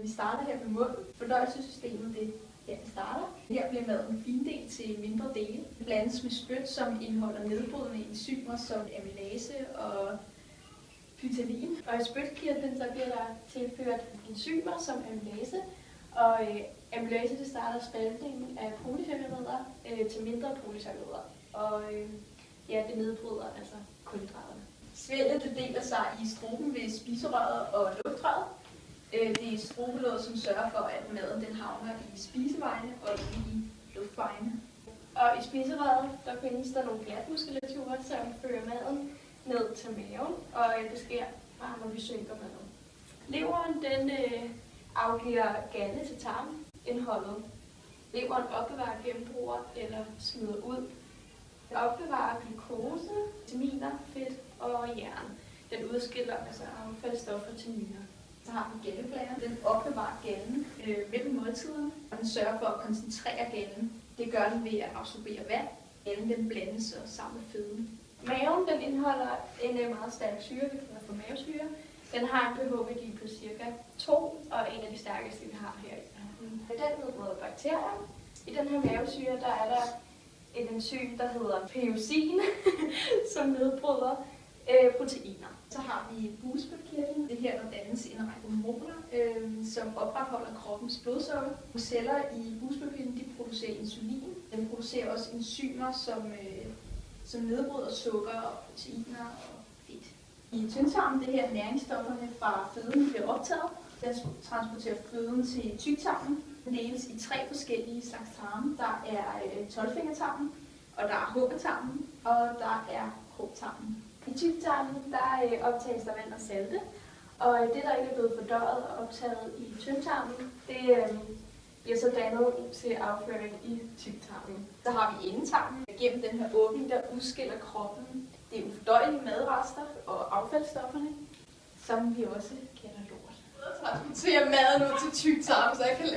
Vi starter her med munden. Fordøjelsessystemet, det her vi starter. Her bliver maden findelt til mindre dele. Det blandes med spyt, som indeholder nedbrydende enzymer som amylase og pytalin. Og i spytkirtlen så bliver der tilført enzymer som amylase. Og amylase det starter spaltningen af polysaccharider til mindre polysaccharider. Og ja, det nedbryder altså kulhydraterne. Svælget det deler sig i struben ved spiserøret og luftrøret. Det er strubelåget, som sørger for, at maden den havner i spisevejene og ikke i luftvejene. Og i spiserøret der findes der nogle glatmuskulaturer, som fører maden ned til maven, og det sker bare, når vi synker maden. Leveren den afgiver galle til tarmindholdet. Leveren opbevarer gennembruger eller smider ud. Den opbevarer glukose, vitaminer, fedt og jern. Den udskiller altså affaldsstoffer til nyrer. Så har vi galleblæren. Den opbevarer gallen mellem måltiderne, og den sørger for at koncentrere gallen. Det gør den ved at absorbere vand. Gallen den blandes og samler føden. Maven den indeholder en meget stærk syre, vi kalder for mavesyre. Den har en pH-værdi på ca. 2, og en af de stærkeste, vi har her i verden. Den nedbryder bakterier. I den her mavesyre der er der et enzym, der hedder peusin, som nedbryder proteiner. Så har vi bugspytkirtlen. Det her, der dannes en række hormoner, som opretholder kroppens blodsukker. Celler i bugspytkirtlen de producerer insulin. Den producerer også enzymer, som nedbryder sukker og proteiner og fedt. I tyndtarmen, det her næringsstofferne fra føden bliver optaget. Den transporterer føden til tyktarmen. Den deles i 3 forskellige slags tarme. Der er 12-fingertarmen, og der er hummertarmen, og der er krogtarmen. I tyktarmen der optages der vand og salte, og det der ikke er blevet fordøjet og optaget i tyndtarmen, det bliver så dannet til afføring i tyktarmen. Så har vi endetarmen. Gennem den her åbning der udskiller kroppen det ufordøjelige madrester og affaldsstofferne, som vi også kalder lort. Jeg transporterer maden ud til tyktarmen, så jeg kan